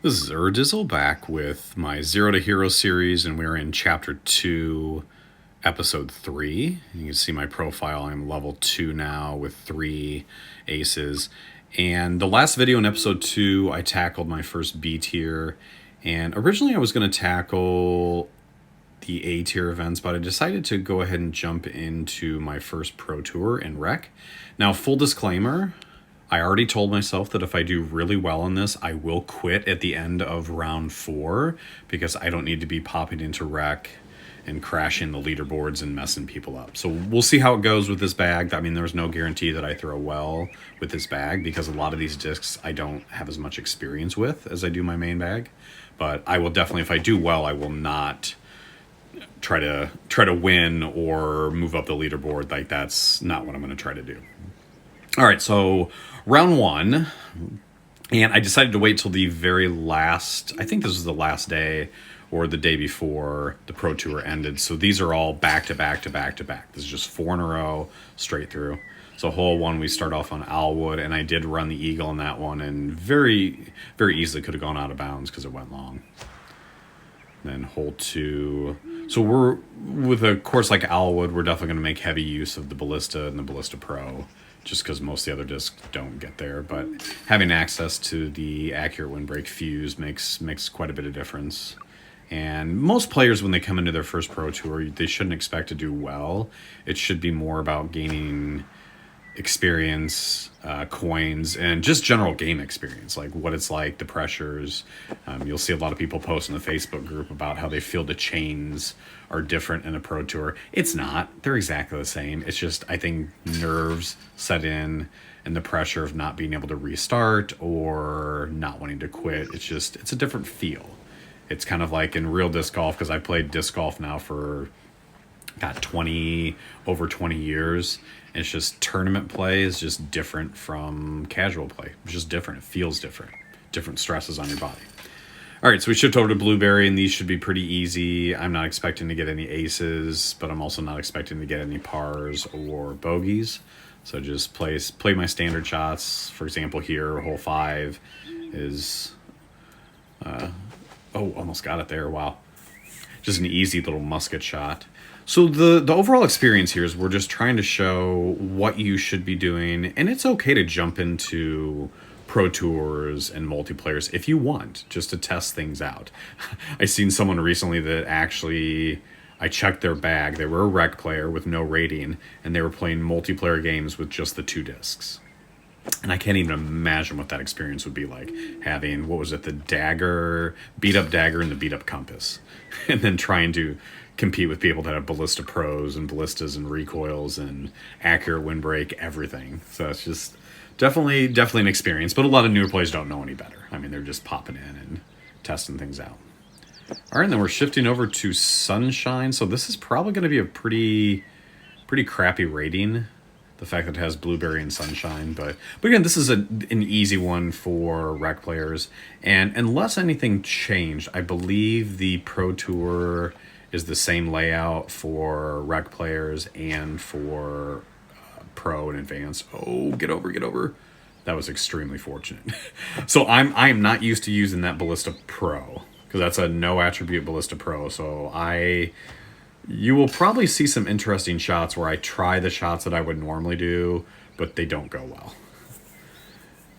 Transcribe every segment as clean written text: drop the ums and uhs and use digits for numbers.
This is Urdizzle back with my Zero to Hero series, and we're in Chapter 2, Episode 3. You can see my profile. I'm level 2 now with 3 aces. And the last video in Episode 2, I tackled my first B tier. And originally I was going to tackle the A tier events, but I decided to go ahead and jump into my first Pro Tour in Rec. Now, full disclaimer, I already told myself that if I do really well on this, I will quit at the end of round 4 because I don't need to be popping into Rec and crashing the leaderboards and messing people up. So we'll see how it goes with this bag. I mean, there's no guarantee that I throw well with this bag because a lot of these discs I don't have as much experience with as I do my main bag. But I will definitely, if I do well, I will not try to win or move up the leaderboard. Like, that's not what I'm going to try to do. All right, so round 1, and I decided to wait till the very last, I think this was the last day or the day before the Pro Tour ended. So these are all back to back to back to back. This is just 4 in a row straight through. So hole 1, we start off on Owlwood, and I did run the eagle in that one, and very, very easily could have gone out of bounds because it went long. Then hole 2. So we're, with a course like Owlwood, we're definitely going to make heavy use of the Ballista and the Ballista Pro, just because most of the other discs don't get there. But having access to the accurate windbreak fuse makes quite a bit of difference. And most players, when they come into their first Pro Tour, they shouldn't expect to do well. It should be more about gaining experience, coins, and just general game experience, like what it's like, the pressures. You'll see a lot of people post in the Facebook group about how they feel the chains are different in a Pro Tour. It's not. They're exactly the same. It's just, I think, nerves set in and the pressure of not being able to restart or not wanting to quit. It's a different feel. It's kind of like in real disc golf, because I played disc golf now for over 20 years. And it's just tournament play is just different from casual play. It's just different. It feels different. Different stresses on your body. All right, so we shift over to Blueberry, and these should be pretty easy. I'm not expecting to get any aces, but I'm also not expecting to get any pars or bogeys. So just play my standard shots. For example, here, hole 5 is... almost got it there. Wow. Just an easy little musket shot. So the overall experience here is we're just trying to show what you should be doing, and it's okay to jump into Pro Tours and multiplayers if you want, just to test things out. I seen someone recently that actually, I checked their bag. They were a rec player with no rating, and they were playing multiplayer games with just the 2 discs. And I can't even imagine what that experience would be like, having, what was it, the dagger, beat up dagger and the beat up compass, and then trying to compete with people that have ballista pros and ballistas and recoils and accurate windbreak, everything. So it's just definitely an experience, but a lot of newer players don't know any better. I mean, they're just popping in and testing things out. All right, and then we're shifting over to Sunshine. So this is probably going to be a pretty crappy rating, the fact that it has Blueberry and Sunshine. But again, this is an easy one for rec players. And unless anything changed, I believe the Pro Tour is the same layout for rec players and for pro and advanced. Oh, get over. That was extremely fortunate. So I am not used to using that Ballista Pro, because that's a no attribute Ballista Pro. So you will probably see some interesting shots where I try the shots that I would normally do, but they don't go well.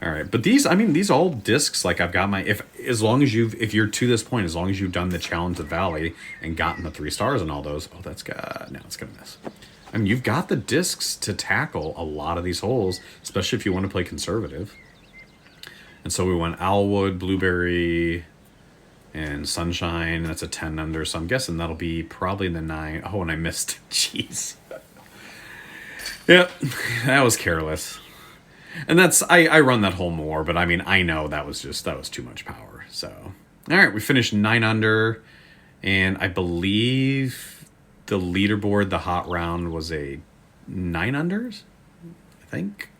All right, but these all discs, like I've got if you're to this point, as long as you've done the Challenge of Valley and gotten the 3 stars and all those, now it's gonna miss. I mean, you've got the discs to tackle a lot of these holes, especially if you want to play conservative. And so we went Owlwood, Blueberry, and Sunshine. That's a 10 under, so I'm guessing that'll be probably in the 9. Oh, and I missed. Jeez. Yep, that was careless. And that's, I run that hole more, but I mean, I know that was too much power. So, all right, we finished 9 under, and I believe the leaderboard, the hot round, was a 9 unders, I think.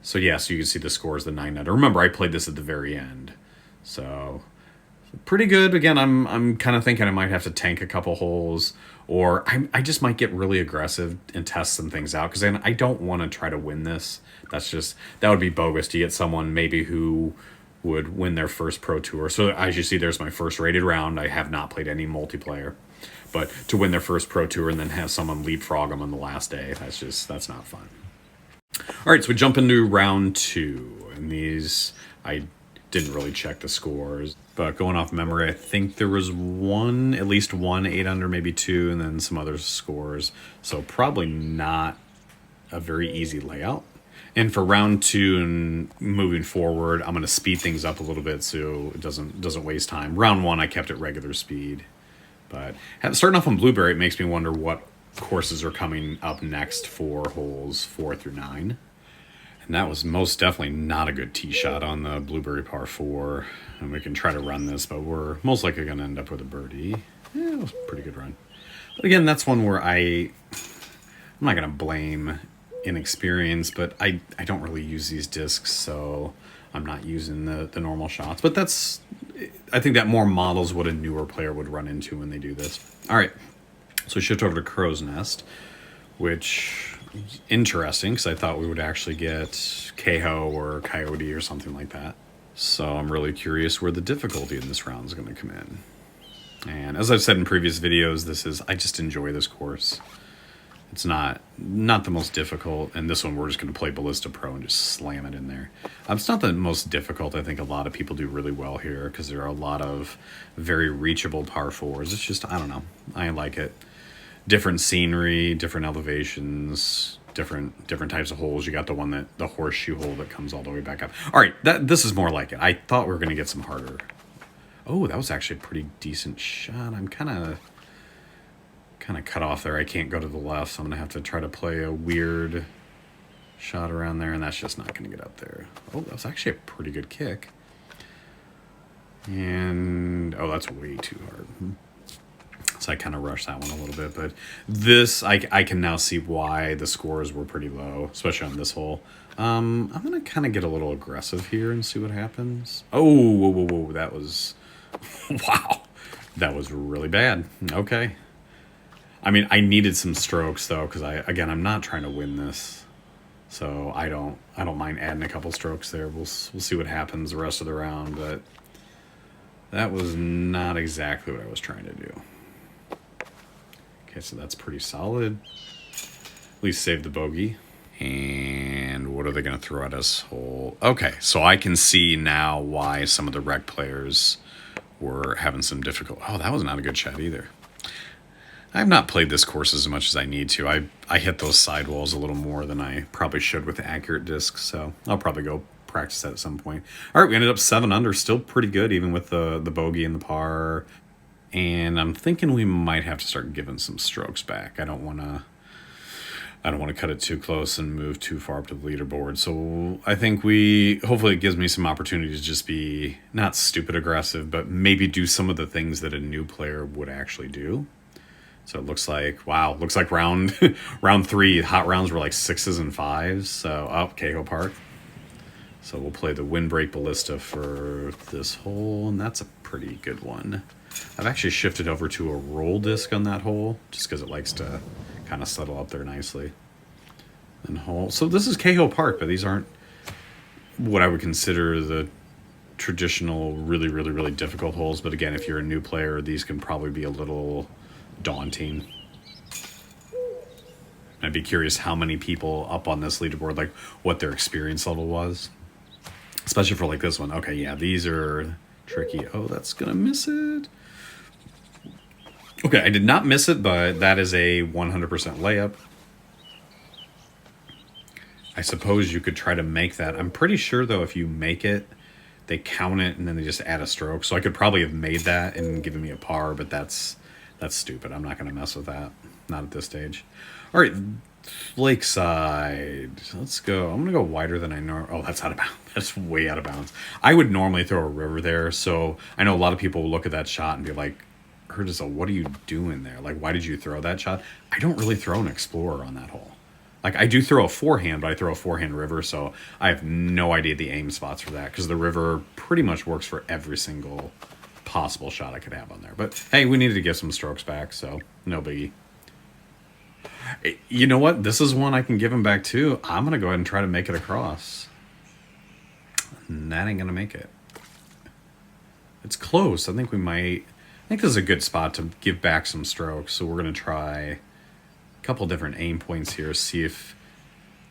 So yeah, so you can see the scores, the 9 under. Remember, I played this at the very end, so pretty good. Again, I'm kind of thinking I might have to tank a couple holes, or I just might get really aggressive and test some things out, because then I don't want to try to win this. That would be bogus to get someone maybe who would win their first pro tour. So as you see, there's my first rated round. I have not played any multiplayer, but to win their first pro tour and then have someone leapfrog them on the last day, that's not fun. All right, so we jump into round 2, and these I didn't really check the scores, but going off memory, I think there was at least one 8 under, maybe 2, and then some other scores. So probably not a very easy layout. And for round 2 and moving forward, I'm going to speed things up a little bit so it doesn't waste time. Round 1, I kept it regular speed, but starting off on Blueberry, it makes me wonder what courses are coming up next for holes 4 through 9. And that was most definitely not a good tee shot on the Blueberry par 4. And we can try to run this, but we're most likely going to end up with a birdie. Yeah, it was a pretty good run. But again, that's one where I'm not going to blame inexperience, but I don't really use these discs, so I'm not using the normal shots. But I think that more models what a newer player would run into when they do this. All right, so shift over to Crow's Nest, which is interesting because I thought we would actually get Kehoe or Coyote or something like that. So I'm really curious where the difficulty in this round is going to come in. And as I've said in previous videos, I just enjoy this course. It's not the most difficult, and this one we're just going to play Ballista Pro and just slam it in there. It's not the most difficult. I think a lot of people do really well here because there are a lot of very reachable par 4s. It's just, I don't know. I like it. Different scenery, different elevations, different types of holes. You got the horseshoe hole that comes all the way back up. All right, this is more like it. I thought we were going to get some harder. Oh, that was actually a pretty decent shot. I'm kind of cut off there. I can't go to the left, so I'm gonna have to try to play a weird shot around there, and that's just not gonna get up there. Oh, that was actually a pretty good kick. And oh, that's way too hard. So I kind of rushed that one a little bit, but this I can now see why the scores were pretty low, especially on this hole. I'm gonna kind of get a little aggressive here and see what happens. Oh, whoa, that was wow, that was really bad. Okay. I mean, I needed some strokes though, because I'm not trying to win this, so I don't mind adding a couple strokes there. We'll see what happens the rest of the round, but that was not exactly what I was trying to do. Okay, so that's pretty solid. At least save the bogey. And what are they going to throw at us? Okay, so I can see now why some of the rec players were having some difficulty. Oh, that was not a good shot either. I have not played this course as much as I need to. I hit those sidewalls a little more than I probably should with accurate discs, so I'll probably go practice that at some point. All right, we ended up 7 under, still pretty good, even with the bogey and the par. And I'm thinking we might have to start giving some strokes back. I don't want to cut it too close and move too far up to the leaderboard. So I think hopefully it gives me some opportunity to just be not stupid aggressive, but maybe do some of the things that a new player would actually do. So it looks like round 3 hot rounds were like 6s and 5s. So up Kehoe Park. So we'll play the Windbreak Ballista for this hole, and that's a pretty good one. I've actually shifted over to a roll disc on that hole just because it likes to kind of settle up there nicely. And hole. So this is Kehoe Park, but these aren't what I would consider the traditional really, really, really difficult holes. But again, if you're a new player, these can probably be a little daunting. I'd be curious how many people up on this leaderboard, like what their experience level was, especially for like this one. Okay, yeah, these are tricky. Oh, that's gonna miss it. Okay, I did not miss it, but that is a 100% layup. I suppose you could try to make that. I'm pretty sure though, if you make it, they count it and then they just add a stroke. So I could probably have made that and given me a par, but that's stupid. I'm not going to mess with that. Not at this stage. All right, Lakeside. Let's go. I'm going to go wider than I know. Oh, that's out of bounds. That's way out of bounds. I would normally throw a river there. So I know a lot of people will look at that shot and be like, Curtis, what are you doing there? Like, why did you throw that shot? I don't really throw an Explorer on that hole. Like, I do throw a forehand, but I throw a forehand river. So I have no idea the aim spots for that because the river pretty much works for every single possible shot I could have on there. But hey, we needed to get some strokes back, so no biggie. You know what? This is one I can give him back too. I'm going to go ahead and try to make it across. And that ain't going to make it. It's close. I think this is a good spot to give back some strokes. So we're going to try a couple different aim points here. See if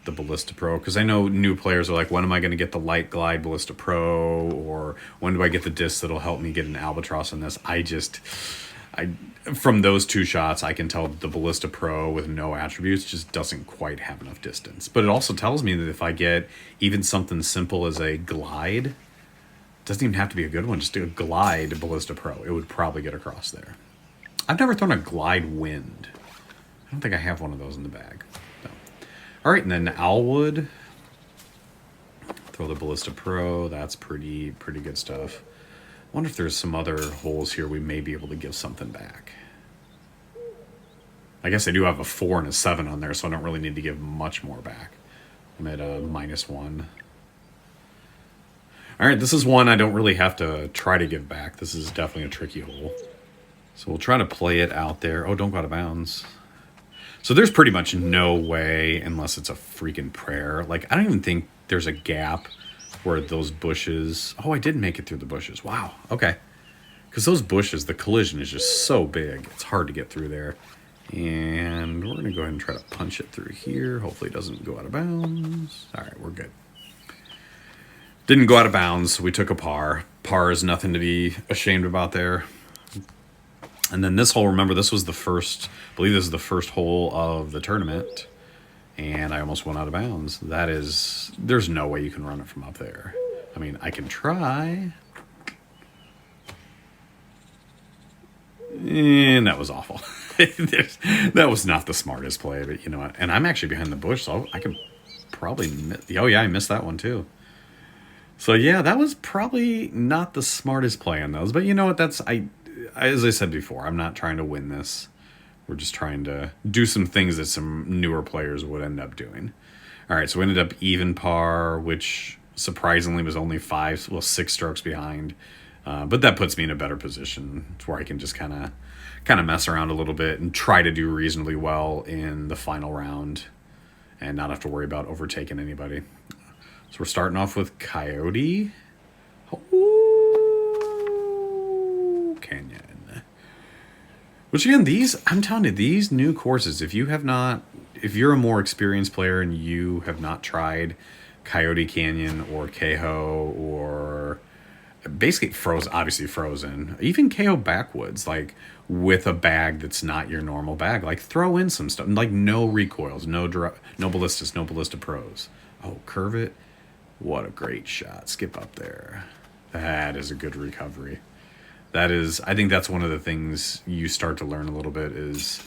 the Ballista Pro, because I know new players are like, when am I going to get the Light Glide Ballista Pro, or when do I get the disc that'll help me get an Albatross on this? From those two shots, I can tell the Ballista Pro with no attributes just doesn't quite have enough distance. But it also tells me that if I get even something simple as a glide, doesn't even have to be a good one, just a glide Ballista Pro, it would probably get across there. I've never thrown a glide wind. I don't think I have one of those in the bag. No. All right, and then Owlwood. Throw the Ballista Pro. That's pretty good stuff. Wonder if there's some other holes here we may be able to give something back. I guess I do have a 4 and a 7 on there, so I don't really need to give much more back. I'm at a -1. All right, this is one I don't really have to try to give back. This is definitely a tricky hole. So we'll try to play it out there. Oh, don't go out of bounds. So there's pretty much no way, unless it's a freaking prayer. Like, I don't even think there's a gap where those bushes... Oh, I did make it through the bushes. Wow, okay. Because those bushes, the collision is just so big. It's hard to get through there. And we're going to go ahead and try to punch it through here. Hopefully it doesn't go out of bounds. All right, we're good. Didn't go out of bounds, so we took a par. Par is nothing to be ashamed about there. And then this hole, remember, this was the first... I believe this is the first hole of the tournament. And I almost went out of bounds. That is... There's no way you can run it from up there. I mean, I can try. And that was awful. That was not the smartest play, but you know what? And I'm actually behind the bush, so I could probably... Oh, yeah, I missed that one, too. So, yeah, that was probably not the smartest play on those. But you know what? As I said before, I'm not trying to win this. We're just trying to do some things that some newer players would end up doing. All right, so we ended up even par, which surprisingly was only 6 strokes behind. But that puts me in a better position to where I can just kind of mess around a little bit and try to do reasonably well in the final round and not have to worry about overtaking anybody. So we're starting off with Coyote. Ooh, Canyon. Which again, I'm telling you, these new courses, if you're a more experienced player and you have not tried Coyote Canyon or Kehoe or basically Frozen, even Kehoe Backwoods, like with a bag that's not your normal bag, like throw in some stuff, like no recoils, no ballistas, no ballista pros. Oh, curve it. What a great shot. Skip up there. That is a good recovery. I think that's one of the things you start to learn a little bit is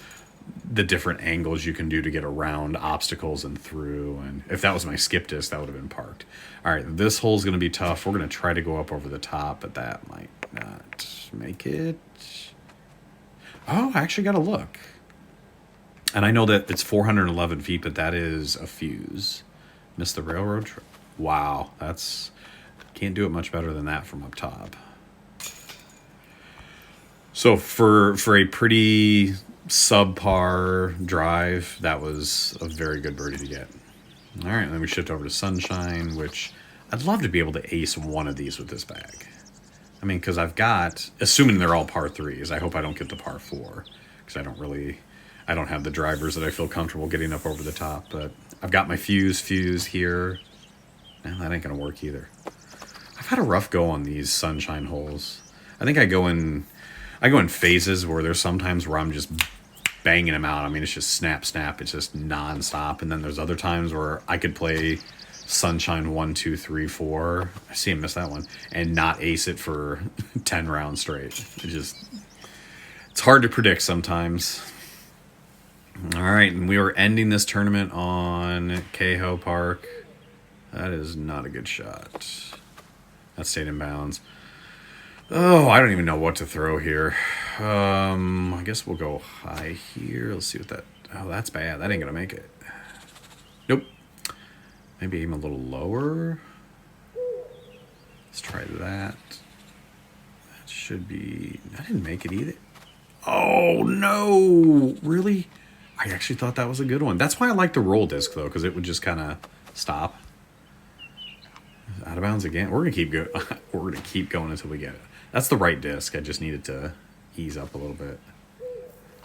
the different angles you can do to get around obstacles and through. And if that was my skip disc, that would have been parked. All right, this hole's going to be tough. We're going to try to go up over the top, but that might not make it. Oh, I actually got to look. And I know that it's 411 feet, but that is a fuse. Missed the railroad. Wow, can't do it much better than that from up top. So for a pretty subpar drive, that was a very good birdie to get. All right, then we shift over to Sunshine, which I'd love to be able to ace one of these with this bag. I mean, because I've got, assuming they're all par 3s, I hope I don't get the par 4, because I don't have the drivers that I feel comfortable getting up over the top, but I've got my fuse here. Man, that ain't going to work either. I've had a rough go on these Sunshine holes. I think I go in phases where there's sometimes where I'm just banging them out. I mean, it's just snap, snap. It's just nonstop. And then there's other times where I could play Sunshine 1, 2, 3, 4. I see him miss that one. And not ace it for 10 rounds straight. It's hard to predict sometimes. All right, and we are ending this tournament on Kehoe Park. That is not a good shot. That stayed in bounds. Oh, I don't even know what to throw here. I guess we'll go high here. Let's see what that... Oh, that's bad. That ain't going to make it. Nope. Maybe aim a little lower. Let's try that. That should be... I didn't make it either. Oh, no. Really? I actually thought that was a good one. That's why I like the roll disc, though, because it would just kind of stop. Out of bounds again. We're gonna keep going until we get it. That's the right disc. I just needed to ease up a little bit.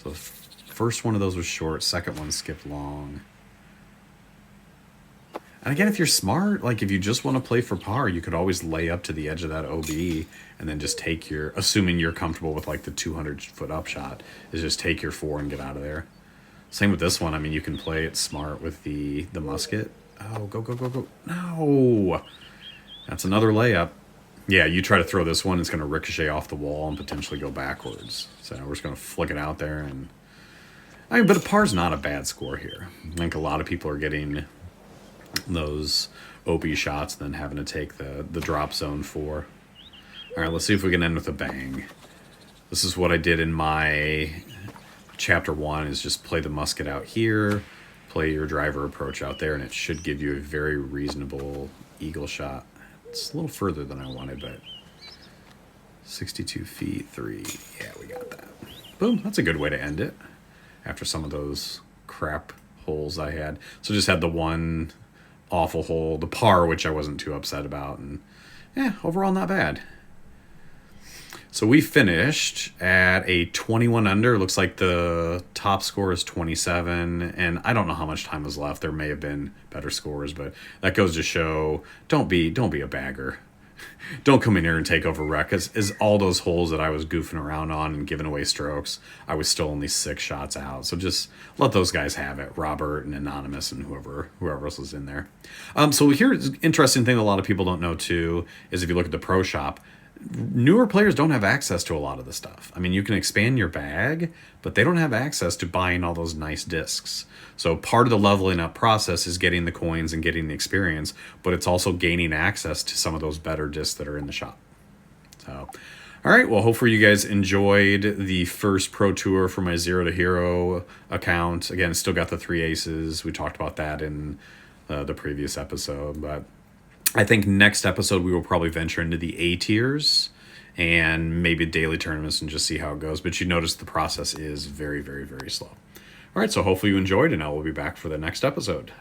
So first one of those was short. Second one skipped long. And again, if you're smart, like if you just want to play for par, you could always lay up to the edge of that OB and then just take your, assuming you're comfortable with like the 200-foot upshot, is just take your 4 and get out of there. Same with this one. I mean, you can play it smart with the musket. Oh, go, go, go, go. No. That's another layup. Yeah, you try to throw this one, it's going to ricochet off the wall and potentially go backwards. So we're just going to flick it out there. And I mean, but a par's not a bad score here. I think a lot of people are getting those OB shots and then having to take the drop zone 4. All right, let's see if we can end with a bang. This is what I did in my chapter 1, is just play the musket out here, play your driver approach out there, and it should give you a very reasonable eagle shot. It's a little further than I wanted, but 62 feet, 3. Yeah, we got that. Boom, that's a good way to end it after some of those crap holes I had. So just had the one awful hole, the par, which I wasn't too upset about, and yeah, overall not bad. So we finished at a 21 under. Looks like the top score is 27, and I don't know how much time was left. There may have been better scores, but that goes to show, don't be a bagger. Don't come in here and take over wreck. As all those holes that I was goofing around on and giving away strokes, I was still only 6 shots out. So just let those guys have it, Robert and Anonymous and whoever else is in there. So here's an interesting thing a lot of people don't know too, is if you look at the pro shop, newer players don't have access to a lot of the stuff. I mean, you can expand your bag, but they don't have access to buying all those nice discs. So part of the leveling up process is getting the coins and getting the experience, but it's also gaining access to some of those better discs that are in the shop. So, all right, well, hopefully you guys enjoyed the first pro tour for my Zero to Hero account. Again, still got the 3 aces. We talked about that in the previous episode, but I think next episode we will probably venture into the A tiers and maybe daily tournaments and just see how it goes. But you notice the process is very, very, very slow. All right, so hopefully you enjoyed, and I will be back for the next episode.